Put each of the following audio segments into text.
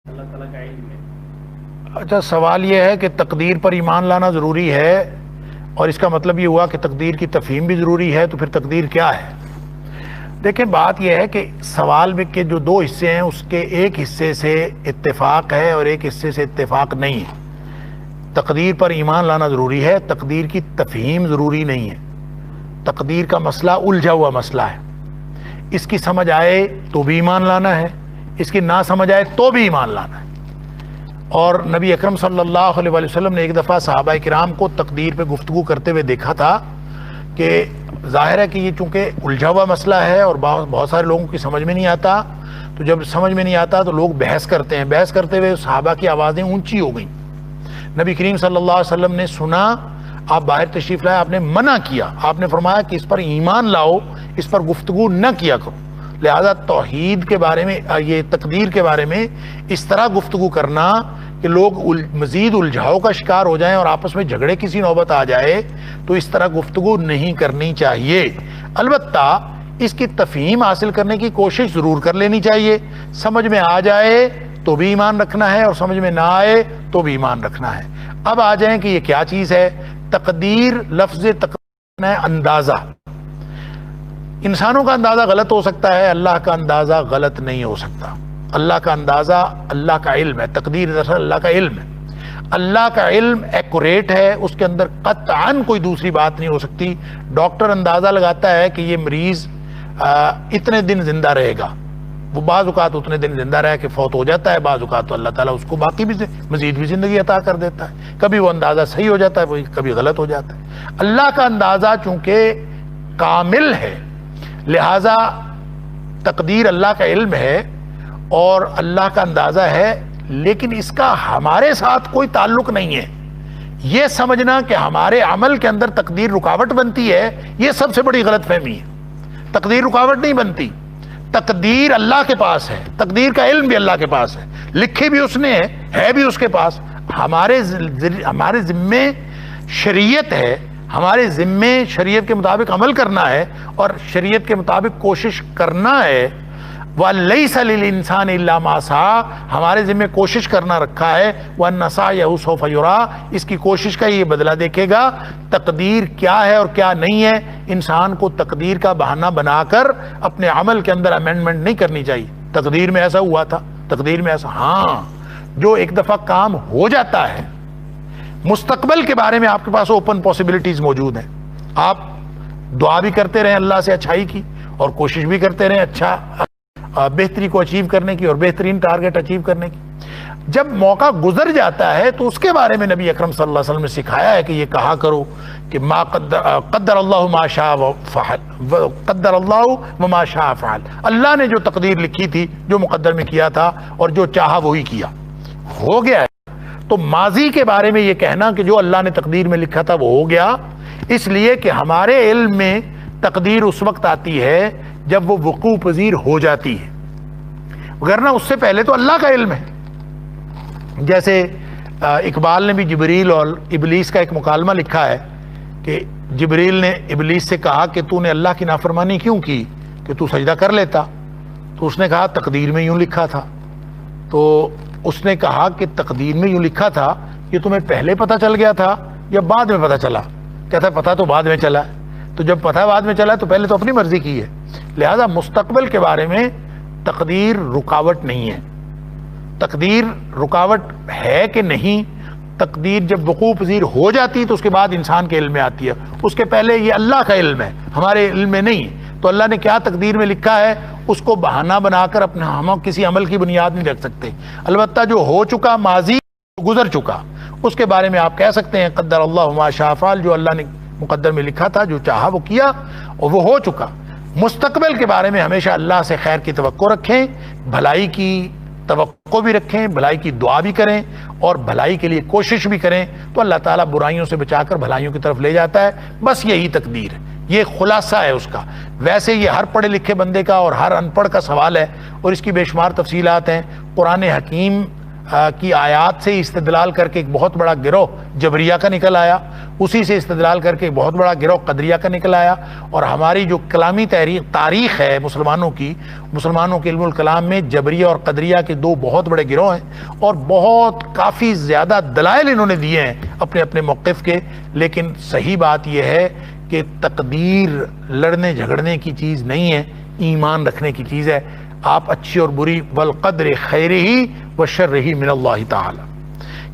اللہ تعالیٰ کا علم ہے۔ اچھا، سوال یہ ہے کہ تقدیر پر ایمان لانا ضروری ہے، اور اس کا مطلب یہ ہوا کہ تقدیر کی تفہیم بھی ضروری ہے، تو پھر تقدیر کیا ہے؟ دیکھیں، بات یہ ہے کہ سوال میں کے جو دو حصے ہیں اس کے ایک حصے سے اتفاق ہے اور ایک حصے سے اتفاق نہیں ہے۔ تقدیر پر ایمان لانا ضروری ہے، تقدیر کی تفہیم ضروری نہیں ہے۔ تقدیر کا مسئلہ الجھا ہوا مسئلہ ہے، اس کی سمجھ آئے تو بھی ایمان لانا ہے، اس کی نہ سمجھ آئے تو بھی ایمان لانا ہے۔ اور نبی اکرم صلی اللہ علیہ وسلم نے ایک دفعہ صحابہ کرام کو تقدیر پہ گفتگو کرتے ہوئے دیکھا تھا کہ ظاہر ہے کہ یہ چونکہ الجھا ہوا مسئلہ ہے اور بہت سارے لوگوں کی سمجھ میں نہیں آتا، تو جب سمجھ میں نہیں آتا تو لوگ بحث کرتے ہیں، بحث کرتے ہوئے صحابہ کی آوازیں اونچی ہو گئیں۔ نبی کریم صلی اللہ علیہ وسلم نے سنا، آپ باہر تشریف لائے، آپ نے منع کیا، آپ نے فرمایا کہ اس پر ایمان لاؤ، اس پر گفتگو نہ کیا کرو۔ لہذا توحید کے بارے میں، یہ تقدیر کے بارے میں اس طرح گفتگو کرنا کہ لوگ مزید الجھاؤ کا شکار ہو جائیں اور آپس میں جھگڑے کسی نوبت آ جائے، تو اس طرح گفتگو نہیں کرنی چاہیے۔ البتہ اس کی تفہیم حاصل کرنے کی کوشش ضرور کر لینی چاہیے۔ سمجھ میں آ جائے تو بھی ایمان رکھنا ہے، اور سمجھ میں نہ آئے تو بھی ایمان رکھنا ہے۔ اب آ جائیں کہ یہ کیا چیز ہے۔ تقدیر، لفظ تقدیر ہے اندازہ۔ انسانوں کا اندازہ غلط ہو سکتا ہے، اللہ کا اندازہ غلط نہیں ہو سکتا۔ اللہ کا اندازہ اللہ کا علم ہے، تقدیر دراصل اللہ کا علم ہے۔ اللہ کا علم ایکوریٹ ہے، اس کے اندر قطعاً کوئی دوسری بات نہیں ہو سکتی۔ ڈاکٹر اندازہ لگاتا ہے کہ یہ مریض اتنے دن زندہ رہے گا، وہ بعض اوقات اتنے دن زندہ رہ کے فوت ہو جاتا ہے، بعض اوقات تو اللہ تعالیٰ اس کو باقی بھی مزید بھی زندگی عطا کر دیتا ہے۔ کبھی وہ اندازہ صحیح ہو جاتا ہے، کبھی غلط ہو جاتا ہے۔ اللہ کا اندازہ چونکہ کامل ہے، لہذا تقدیر اللہ کا علم ہے اور اللہ کا اندازہ ہے، لیکن اس کا ہمارے ساتھ کوئی تعلق نہیں ہے۔ یہ سمجھنا کہ ہمارے عمل کے اندر تقدیر رکاوٹ بنتی ہے، یہ سب سے بڑی غلط فہمی ہے۔ تقدیر رکاوٹ نہیں بنتی، تقدیر اللہ کے پاس ہے، تقدیر کا علم بھی اللہ کے پاس ہے، لکھی بھی اس نے ہے بھی اس کے پاس۔ ہمارے ذمے شریعت ہے، ہمارے ذمے شریعت کے مطابق عمل کرنا ہے اور شریعت کے مطابق کوشش کرنا ہے۔ وَلَيْسَ لِلْإِنسَانِ إِلَّا مَا سَعَىٰ، ہمارے ذمہ کوشش کرنا رکھا ہے۔ وَأَنَّ سَعْيَهُ سَوْفَ يُرَىٰ، اس کی کوشش کا یہ بدلہ دیکھے گا۔ تقدیر کیا ہے اور کیا نہیں ہے، انسان کو تقدیر کا بہانہ بنا کر اپنے عمل کے اندر امینڈمنٹ نہیں کرنی چاہیے۔ تقدیر میں ایسا ہوا تھا، تقدیر میں ایسا، ہاں جو ایک دفعہ کام ہو جاتا ہے، مستقبل کے بارے میں آپ کے پاس اوپن پاسبلٹیز موجود ہیں۔ آپ دعا بھی کرتے رہیں اللہ سے اچھائی کی، اور کوشش بھی کرتے رہیں اچھا بہتری کو اچیو کرنے کی اور بہترین ٹارگٹ اچیو کرنے کی۔ جب موقع گزر جاتا ہے تو اس کے بارے میں نبی اکرم صلی اللہ علیہ وسلم نے سکھایا ہے کہ یہ کہا کرو کہ ما قدر اللہ ما شاء فعل، قدر اللہ وما شاء فعل، اللہ نے جو تقدیر لکھی تھی، جو مقدر میں کیا تھا اور جو چاہا وہی کیا، ہو گیا ہے۔ تو ماضی کے بارے میں یہ کہنا کہ جو اللہ نے تقدیر میں لکھا تھا وہ ہو گیا، اس لیے کہ ہمارے علم میں تقدیر اس وقت آتی ہے جب وہ وقوع پذیر ہو جاتی ہے، وگرنہ اس سے پہلے تو اللہ کا علم ہے۔ جیسے اقبال نے بھی جبریل اور ابلیس کا ایک مکالمہ لکھا ہے کہ جبریل نے ابلیس سے کہا کہ تو نے اللہ کی نافرمانی کیوں کی، کہ تو سجدہ کر لیتا، تو اس نے کہا تقدیر میں یوں لکھا تھا۔ تو اس نے کہا کہ تقدیر میں یوں لکھا تھا، یہ تمہیں پہلے پتہ چل گیا تھا یا بعد میں پتہ چلا؟ کہتا ہے پتہ تو بعد میں چلا ہے۔ تو جب پتہ بعد میں چلا تو پہلے تو اپنی مرضی کی ہے۔ لہذا مستقبل کے بارے میں تقدیر رکاوٹ نہیں ہے۔ تقدیر رکاوٹ ہے کہ نہیں، تقدیر جب وقوع پذیر ہو جاتی تو اس کے بعد انسان کے علم میں آتی ہے، اس کے پہلے یہ اللہ کا علم ہے، ہمارے علم میں نہیں۔ تو اللہ نے کیا تقدیر میں لکھا ہے اس کو بہانہ بنا کر اپنا ہم کسی عمل کی بنیاد نہیں رکھ سکتے۔ البتہ جو ہو چکا، ماضی گزر چکا، اس کے بارے میں آپ کہہ سکتے ہیں قدر اللہ ما شاء فعل، جو اللہ نے مقدر میں لکھا تھا، جو چاہا وہ کیا اور وہ ہو چکا۔ مستقبل کے بارے میں ہمیشہ اللہ سے خیر کی توقع رکھیں، بھلائی کی توقع بھی رکھیں، بھلائی کی دعا بھی کریں اور بھلائی کے لیے کوشش بھی کریں، تو اللہ تعالیٰ برائیوں سے بچا کر بھلائیوں کی طرف لے جاتا ہے۔ بس یہی تقدیر ہے، یہ خلاصہ ہے اس کا۔ ویسے یہ ہر پڑھے لکھے بندے کا اور ہر ان پڑھ کا سوال ہے، اور اس کی بے شمار تفصیلات ہیں۔ قرآن حکیم کی آیات سے استدلال کر کے ایک بہت بڑا گروہ جبریہ کا نکل آیا، اسی سے استدلال کر کے ایک بہت بڑا گروہ قدریہ کا نکل آیا، اور ہماری جو کلامی تاریخ ہے مسلمانوں کے علم الکلام میں جبریہ اور قدریہ کے دو بہت بڑے گروہ ہیں، اور بہت کافی زیادہ دلائل انہوں نے دیے ہیں اپنے اپنے موقف کے، لیکن صحیح بات یہ ہے کہ تقدیر لڑنے جھگڑنے کی چیز نہیں ہے، ایمان رکھنے کی چیز ہے۔ آپ اچھی اور بری والقدر خیرہ وشرہ من اللہ تعالی،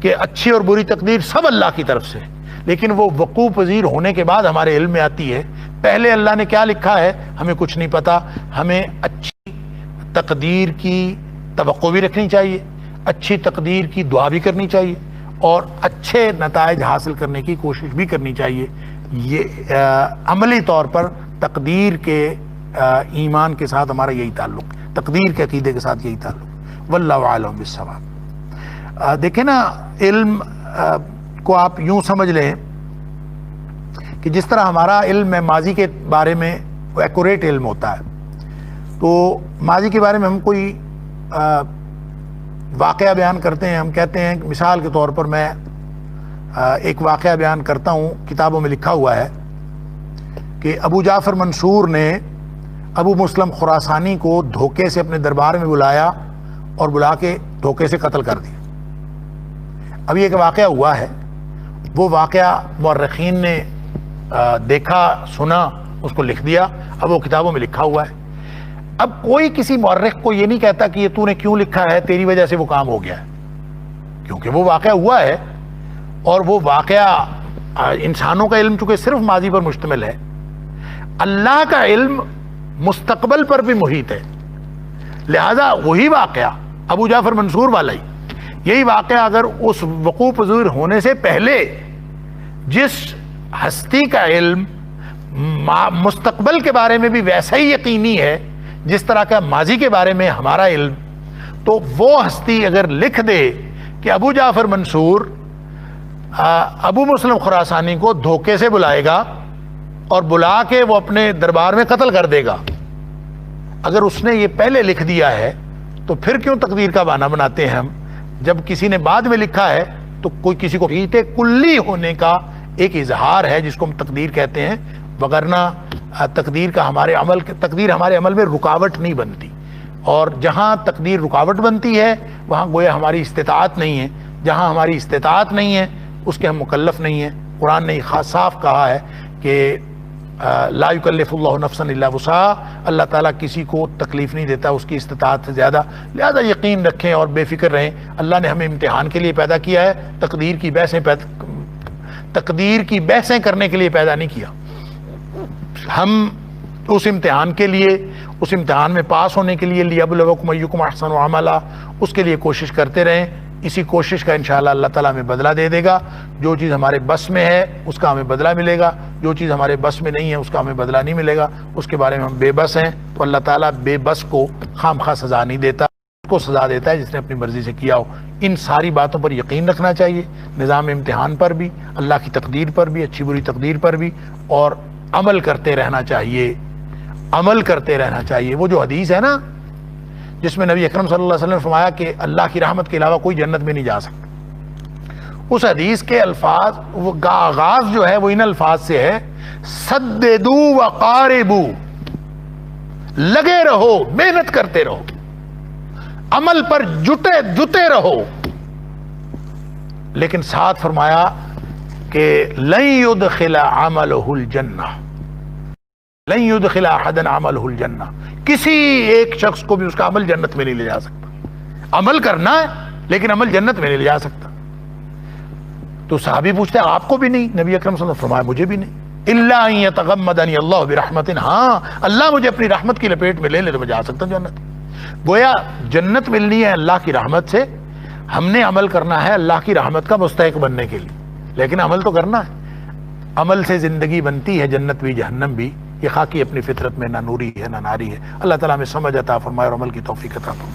کہ اچھی اور بری تقدیر سب اللہ کی طرف سے، لیکن وہ وقوع پذیر ہونے کے بعد ہمارے علم میں آتی ہے۔ پہلے اللہ نے کیا لکھا ہے ہمیں کچھ نہیں پتا، ہمیں اچھی تقدیر کی توقع بھی رکھنی چاہیے، اچھی تقدیر کی دعا بھی کرنی چاہیے، اور اچھے نتائج حاصل کرنے کی کوشش بھی کرنی چاہیے۔ یہ عملی طور پر تقدیر کے ایمان کے ساتھ ہمارا یہی تعلق، تقدیر کے عقیدے کے ساتھ یہی تعلق۔ واللہ اعلم بالصواب۔ دیکھیں نا، علم کو آپ یوں سمجھ لیں کہ جس طرح ہمارا علم ہے ماضی کے بارے میں ایکوریٹ علم ہوتا ہے، تو ماضی کے بارے میں ہم کوئی واقعہ بیان کرتے ہیں، ہم کہتے ہیں کہ مثال کے طور پر میں ایک واقعہ بیان کرتا ہوں، کتابوں میں لکھا ہوا ہے کہ ابو جعفر منصور نے ابو مسلم خراسانی کو دھوکے سے اپنے دربار میں بلایا اور بلا کے دھوکے سے قتل کر دیا۔ اب یہ ایک واقعہ ہوا ہے، وہ واقعہ مورخین نے دیکھا سنا، اس کو لکھ دیا، اب وہ کتابوں میں لکھا ہوا ہے۔ اب کوئی کسی مورخ کو یہ نہیں کہتا کہ یہ تو نے کیوں لکھا ہے، تیری وجہ سے وہ کام ہو گیا ہے، کیونکہ وہ واقعہ ہوا ہے، اور وہ واقعہ انسانوں کا علم چونکہ صرف ماضی پر مشتمل ہے، اللہ کا علم مستقبل پر بھی محیط ہے، لہذا وہی واقعہ ابو جعفر منصور والا ہی، یہی واقعہ اگر اس وقوع پذیر ہونے سے پہلے جس ہستی کا علم مستقبل کے بارے میں بھی ویسا ہی یقینی ہے جس طرح کا ماضی کے بارے میں ہمارا علم، تو وہ ہستی اگر لکھ دے کہ ابو جعفر منصور ابو مسلم خراسانی کو دھوکے سے بلائے گا اور بلا کے وہ اپنے دربار میں قتل کر دے گا، اگر اس نے یہ پہلے لکھ دیا ہے تو پھر کیوں تقدیر کا بہانہ بناتے ہیں ہم؟ جب کسی نے بعد میں لکھا ہے تو کوئی کسی کو محیط کلی ہونے کا ایک اظہار ہے جس کو ہم تقدیر کہتے ہیں، وگرنہ تقدیر ہمارے عمل میں رکاوٹ نہیں بنتی، اور جہاں تقدیر رکاوٹ بنتی ہے وہاں گویا ہماری استطاعت نہیں ہے، جہاں ہماری استطاعت نہیں ہے اس کے ہم مکلف نہیں ہیں۔ قرآن نے صاف کہا ہے کہ لا یکلف اللہ نفسا الا وسعها، اللہ تعالیٰ کسی کو تکلیف نہیں دیتا اس کی استطاعت سے زیادہ، لہذا یقین رکھیں اور بے فکر رہیں، اللہ نے ہمیں امتحان کے لیے پیدا کیا ہے، تقدیر کی بحثیں کرنے کے لیے پیدا نہیں کیا۔ ہم اس امتحان کے لیے، اس امتحان میں پاس ہونے کے لیے لیبلوکم ایکم احسن عملا، اس کے لیے کوشش کرتے رہیں، اسی کوشش کا انشاءاللہ اللہ تعالیٰ ہمیں بدلہ دے دے گا۔ جو چیز ہمارے بس میں ہے اس کا ہمیں بدلہ ملے گا، جو چیز ہمارے بس میں نہیں ہے اس کا ہمیں بدلہ نہیں ملے گا، اس کے بارے میں ہم بے بس ہیں، تو اللہ تعالیٰ بے بس کو خام خواہ سزا نہیں دیتا، اس کو سزا دیتا ہے جس نے اپنی مرضی سے کیا ہو۔ ان ساری باتوں پر یقین رکھنا چاہیے، نظام امتحان پر بھی، اللہ کی تقدیر پر بھی، اچھی بری تقدیر پر بھی، اور عمل کرتے رہنا چاہیے، عمل کرتے رہنا چاہیے۔ وہ جو حدیث ہے نا جس میں نبی اکرم صلی اللہ علیہ وسلم نے فرمایا کہ اللہ کی رحمت کے علاوہ کوئی جنت میں نہیں جا سکتا، اس حدیث کے الفاظ، وہ آغاز جو ہے وہ ان الفاظ سے ہے، سددو وقاربو، لگے رہو، محنت کرتے رہو، عمل پر جٹے رہو، لیکن ساتھ فرمایا کہ لن يدخل عملہ الجنہ، لن يدخل احدا عملہ الجنہ، کسی ایک شخص کو بھی اس کا عمل جنت میں نہیں لے جا سکتا۔ عمل کرنا ہے لیکن عمل جنت میں نہیں لے جا سکتا۔ تو صحابی پوچھتے ہیں آپ کو بھی نہیں؟ نبی اکرم صلی اللہ علیہ وسلم فرمایا مجھے بھی نہیں، الا ان یتغمدنی اللہ برحمت، ہاں اللہ مجھے اپنی رحمت کی لپیٹ میں لے لے تو میں جا سکتا ہوں جنت۔ گویا جنت ملنی ہے اللہ کی رحمت سے، ہم نے عمل کرنا ہے اللہ کی رحمت کا مستحق بننے کے لیے، لیکن عمل تو کرنا ہے۔ عمل سے زندگی بنتی ہے، جنت بھی جہنم بھی، یہ خاکی اپنی فطرت میں نہ نوری ہے نہ ناری ہے۔ اللہ تعالیٰ ہمیں سمجھ عطا فرمائے اور عمل کی توفیق عطا فرمائے۔